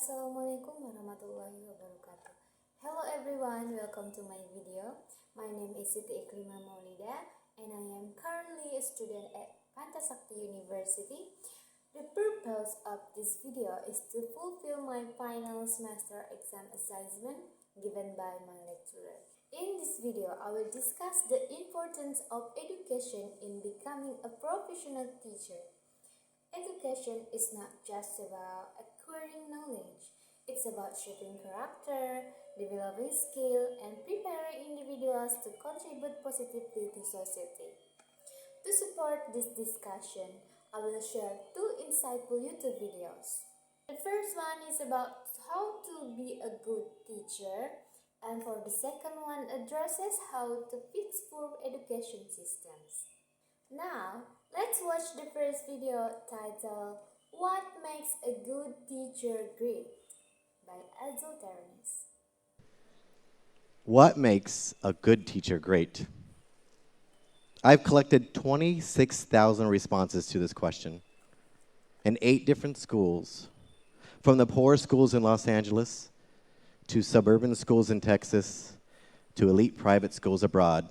Assalamualaikum warahmatullahi wabarakatuh. Hello everyone, welcome to my video. My name is Iqlima and I am currently a student at Pantasakti University. The purpose of this video is to fulfill my final semester exam assignment given by my lecturer. In this video, I will discuss the importance of education in becoming a professional teacher. Education is not just about acquiring knowledge, it's about shaping character, developing skill, and preparing individuals to contribute positively to society. To support this discussion, I will share two insightful YouTube videos. The first one is about how to be a good teacher, and for the second one addresses how to fix poor education systems. Now, let's watch the first video titled What Makes a Good Teacher Great by Terranis. What makes a good teacher great? I've collected 26,000 responses to this question in 8 different schools, from the poor schools in Los Angeles to suburban schools in Texas to elite private schools abroad.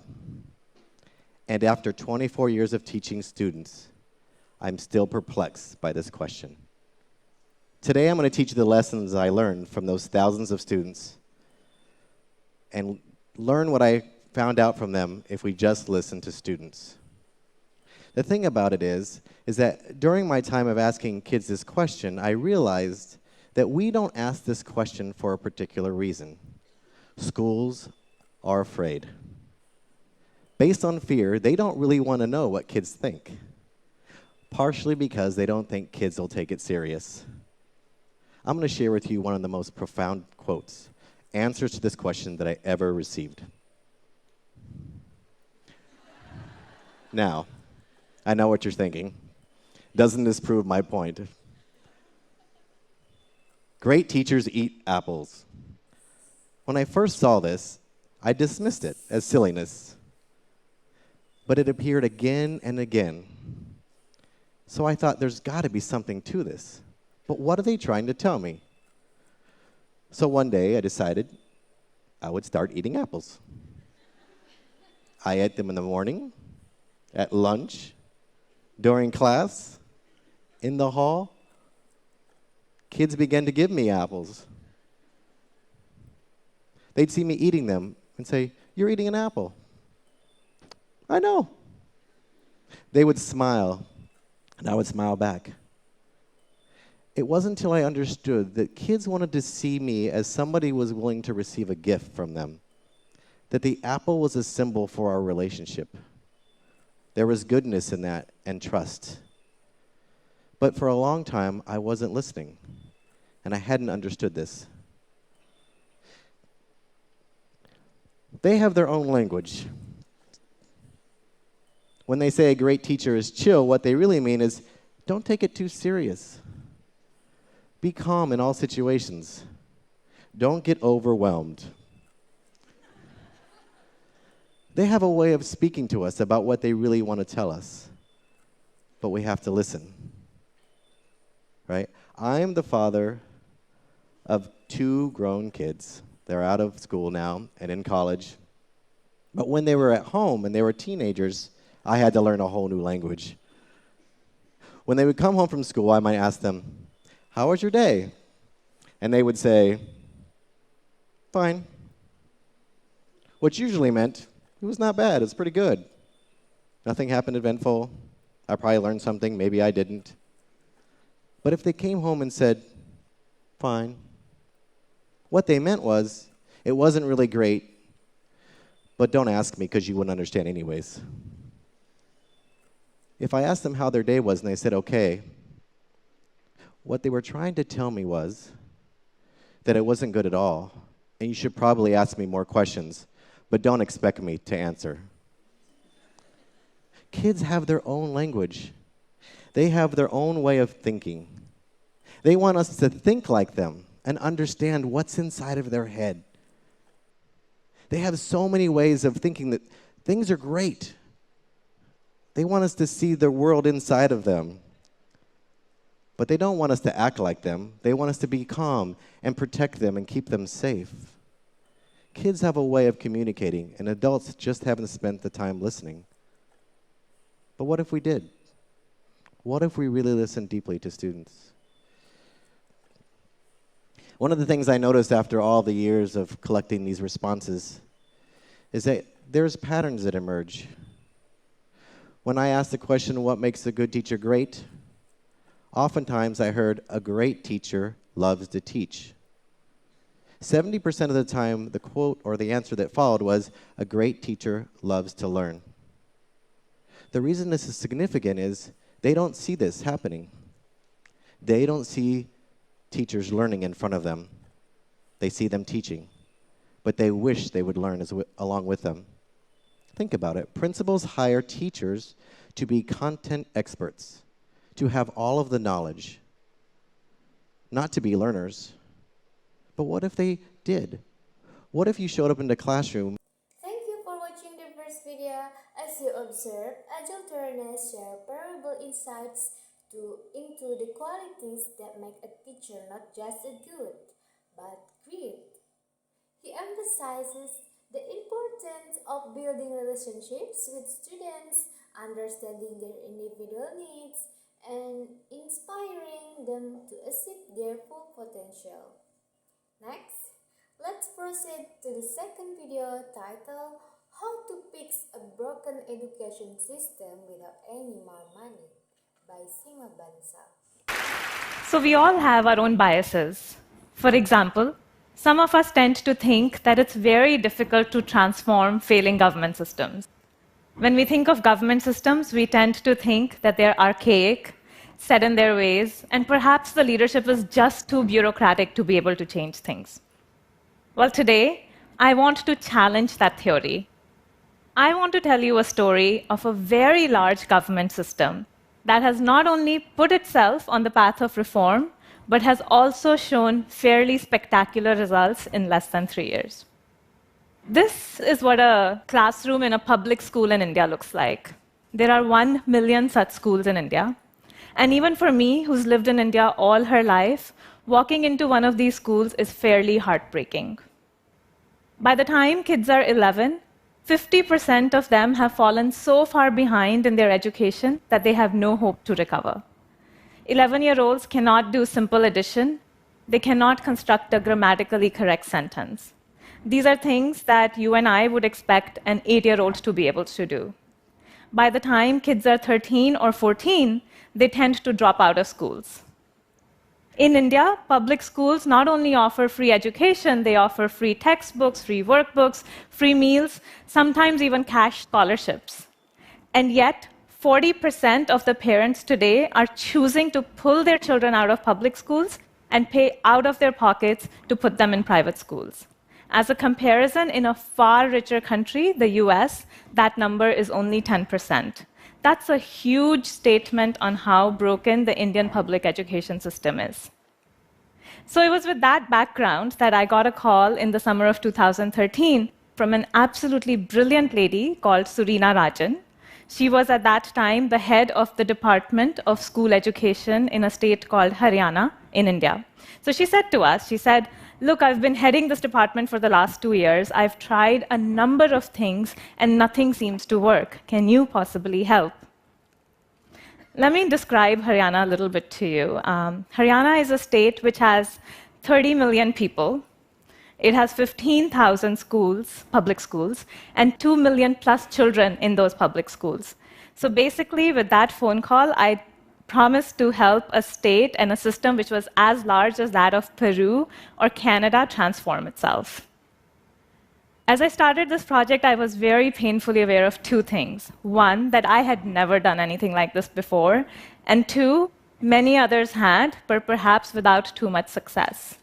And after 24 years of teaching students, I'm still perplexed by this question. Today, I'm going to teach you the lessons I learned from those thousands of students and learn what I found out from them if we just listen to students. The thing about it is that during my time of asking kids this question, I realized that we don't ask this question for a particular reason. Schools are afraid. Based on fear, they don't really want to know what kids think, partially because they don't think kids will take it serious. I'm going to share with you one of the most profound quotes, answers to this question that I ever received. Now, I know what you're thinking. Doesn't this prove my point? Great teachers eat apples. When I first saw this, I dismissed it as silliness. But it appeared again and again. So I thought there's got to be something to this. But what are they trying to tell me? So one day I decided I would start eating apples. I ate them in the morning, at lunch, during class, in the hall. Kids began to give me apples. They'd see me eating them and say, "You're eating an apple." I know. They would smile, and I would smile back. It wasn't until I understood that kids wanted to see me as somebody who was willing to receive a gift from them, that the apple was a symbol for our relationship. There was goodness in that and trust. But for a long time, I wasn't listening, and I hadn't understood this. They have their own language. When they say a great teacher is chill, what they really mean is don't take it too serious. Be calm in all situations. Don't get overwhelmed. They have a way of speaking to us about what they really want to tell us, but we have to listen, right? I'm the father of 2 grown kids. They're out of school now and in college. But when they were at home and they were teenagers, I had to learn a whole new language. When they would come home from school, I might ask them, "How was your day?" And they would say, "Fine." Which usually meant, it was not bad, it's pretty good. Nothing happened eventful. I probably learned something, maybe I didn't. But if they came home and said, "Fine," what they meant was, it wasn't really great, but don't ask me because you wouldn't understand anyways. If I asked them how their day was and they said, "Okay," what they were trying to tell me was that it wasn't good at all, and you should probably ask me more questions, but don't expect me to answer. Kids have their own language. They have their own way of thinking. They want us to think like them and understand what's inside of their head. They have so many ways of thinking that things are great. They want us to see the world inside of them. But they don't want us to act like them. They want us to be calm and protect them and keep them safe. Kids have a way of communicating, and adults just haven't spent the time listening. But what if we did? What if we really listened deeply to students? One of the things I noticed after all the years of collecting these responses is that there's patterns that emerge. When I asked the question, what makes a good teacher great? Oftentimes I heard, a great teacher loves to teach. 70% of the time, the quote or the answer that followed was, a great teacher loves to learn. The reason this is significant is they don't see this happening. They don't see teachers learning in front of them. They see them teaching, but they wish they would learn along with them. Think about it. Principals hire teachers to be content experts, to have all of the knowledge, not to be learners. But what if they did? What if you showed up in the classroom? Thank you for watching the first video. As you observe, Agile Learners share valuable insights into the qualities that make a teacher not just a good, but great. He emphasizes the importance of building relationships with students, understanding their individual needs, and inspiring them to achieve their full potential. Next, let's proceed to the second video titled How to Fix a Broken Education System Without Any More Money by Sima Bansal. So we all have our own biases. For example, some of us tend to think that it's very difficult to transform failing government systems. When we think of government systems, we tend to think that they're archaic, set in their ways, and perhaps the leadership is just too bureaucratic to be able to change things. Well, today, I want to challenge that theory. I want to tell you a story of a very large government system that has not only put itself on the path of reform, but has also shown fairly spectacular results in less than 3 years. This is what a classroom in a public school in India looks like. There are 1 million such schools in India. And even for me, who's lived in India all her life, walking into one of these schools is fairly heartbreaking. By the time kids are 11, 50% of them have fallen so far behind in their education that they have no hope to recover. 11-year-olds cannot do simple addition. They cannot construct a grammatically correct sentence. These are things that you and I would expect an 8-year-old to be able to do. By the time kids are 13 or 14, they tend to drop out of schools. In India, public schools not only offer free education, they offer free textbooks, free workbooks, free meals, sometimes even cash scholarships. And yet, 40% of the parents today are choosing to pull their children out of public schools and pay out of their pockets to put them in private schools. As a comparison, in a far richer country, the US, that number is only 10%. That's a huge statement on how broken the Indian public education system is. So it was with that background that I got a call in the summer of 2013 from an absolutely brilliant lady called Surina Rajan. She was at that time the head of the Department of School Education in a state called Haryana in India. So she said to us, she said, look, I've been heading this department for the last 2 years. I've tried a number of things, and nothing seems to work. Can you possibly help? Let me describe Haryana a little bit to you. Haryana is a state which has 30 million people. It has 15,000 schools, public schools, and 2 million plus children in those public schools. So basically, with that phone call, I promised to help a state and a system which was as large as that of Peru or Canada transform itself. As I started this project, I was very painfully aware of 2 things. 1, that I had never done anything like this before, and 2, many others had, but perhaps without too much success.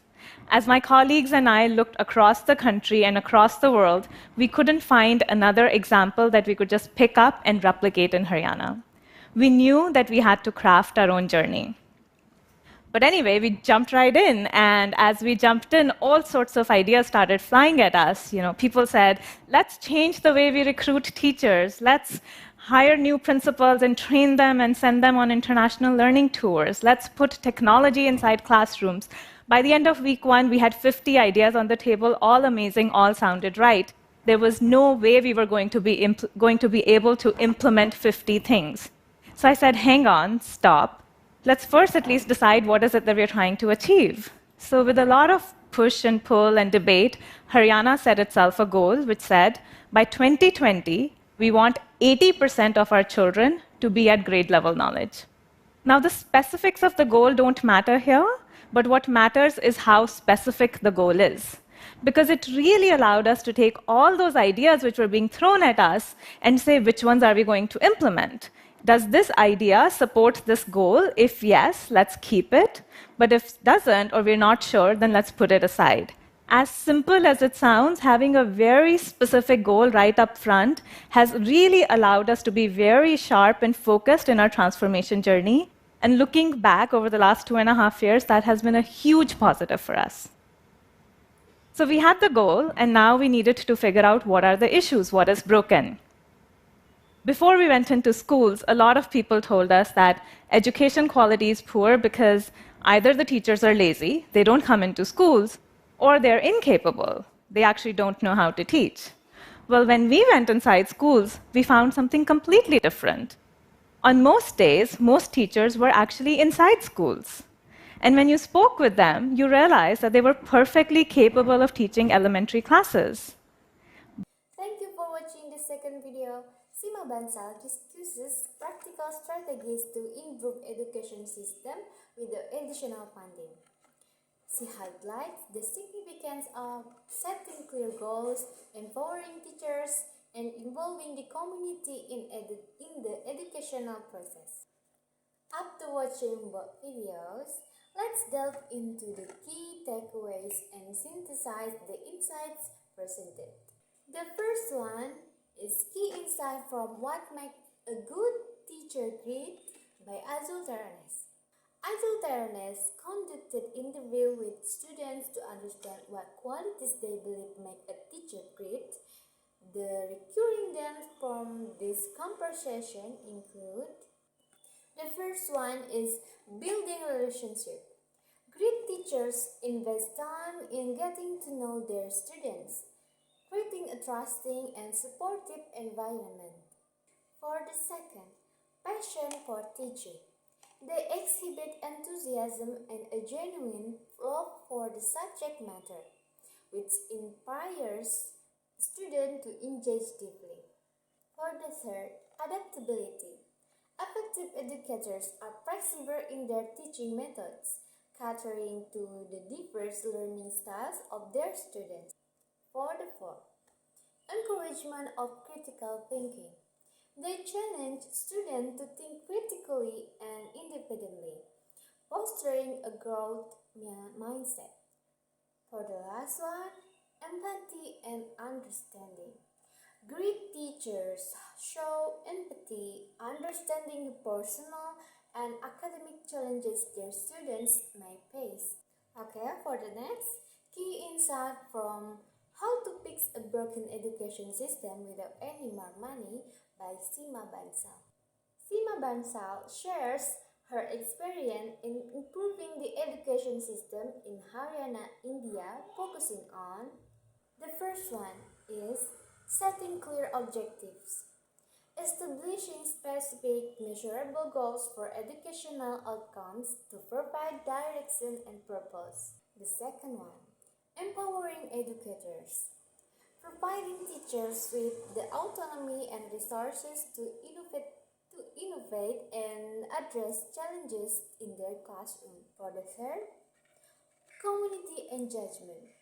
As my colleagues and I looked across the country and across the world, we couldn't find another example that we could just pick up and replicate in Haryana. We knew that we had to craft our own journey. But anyway, we jumped right in, and as we jumped in, all sorts of ideas started flying at us. People said, let's change the way we recruit teachers. Let's hire new principals and train them and send them on international learning tours. Let's put technology inside classrooms. By the end of week 1, we had 50 ideas on the table, all amazing, all sounded right. There was no way we were going to be able to implement 50 things. So I said, hang on, stop. Let's first at least decide what is it that we're trying to achieve. So with a lot of push and pull and debate, Haryana set itself a goal which said, by 2020, we want 80% of our children to be at grade level knowledge. Now, the specifics of the goal don't matter here, but what matters is how specific the goal is. Because it really allowed us to take all those ideas which were being thrown at us and say, which ones are we going to implement? Does this idea support this goal? If yes, let's keep it. But if it doesn't, or we're not sure, then let's put it aside. As simple as it sounds, having a very specific goal right up front has really allowed us to be very sharp and focused in our transformation journey. And looking back over the last 2.5 years, that has been a huge positive for us. So we had the goal, and now we needed to figure out what are the issues, what is broken. Before we went into schools, a lot of people told us that education quality is poor because either the teachers are lazy, they don't come into schools, or they're incapable. They actually don't know how to teach. Well, when we went inside schools, we found something completely different. On most days, most teachers were actually inside schools. And when you spoke with them, you realized that they were perfectly capable of teaching elementary classes. Thank you for watching the second video. Sima Bansal discusses practical strategies to improve education system with the additional funding. She highlights the significance of setting clear goals, empowering teachers, and involving the community in the educational process. After watching both videos, let's delve into the key takeaways and synthesize the insights presented. The first one is key insight from What Makes a Good Teacher Great by Azul Taranes. Azul Taranes conducted interview with students to understand what qualities they believe make a teacher great. The recurring themes from this conversation include: the first one is building relationship. Great teachers invest time in getting to know their students, creating a trusting and supportive environment. For the second, passion for teaching. They exhibit enthusiasm and a genuine love for the subject matter, which inspires students to engage deeply. For the third, adaptability. Effective educators are flexible in their teaching methods, catering to the diverse learning styles of their students. For the fourth, encouragement of critical thinking. They challenge students to think critically and independently, fostering a growth mindset. For the last one, empathy and understanding. Great teachers show empathy, understanding the personal and academic challenges their students may face. Okay, for the next, key insight from How to Fix a Broken Education System Without Any More Money by Sima Bansal. Sima Bansal shares her experience in improving the education system in Haryana, India, focusing on: the first one is setting clear objectives. Establishing specific, measurable goals for educational outcomes to provide direction and purpose. The second one, empowering educators. Providing teachers with the autonomy and resources to innovate and address challenges in their classroom. For the third, community engagement.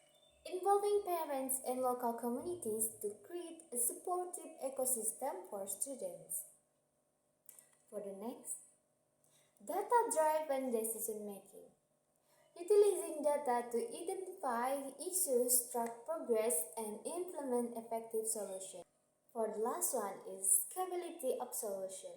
Involving parents and local communities to create a supportive ecosystem for students. For the next, data-driven decision making. Utilizing data to identify issues, track progress, and implement effective solutions. For the last one is scalability of solution.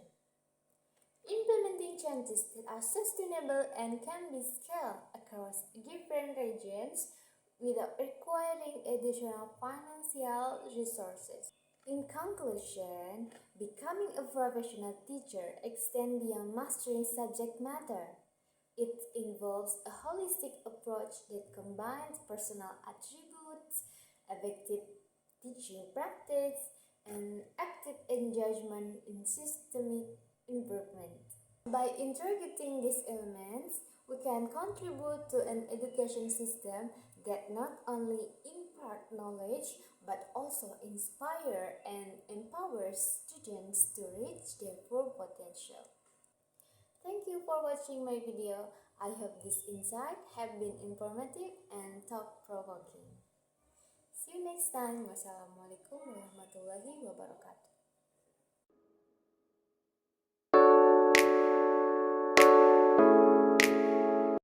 Implementing changes that are sustainable and can be scaled across different regions without requiring additional financial resources. In conclusion, becoming a professional teacher extends beyond mastering subject matter. It involves a holistic approach that combines personal attributes, effective teaching practice, and active engagement in systemic improvement. By integrating these elements, we can contribute to an education system that not only impart knowledge but also inspire and empowers students to reach their full potential. Thank you for watching my video. I hope this insight have been informative and thought-provoking. See you next time. Wassalamualaikum warahmatullahi wabarakatuh.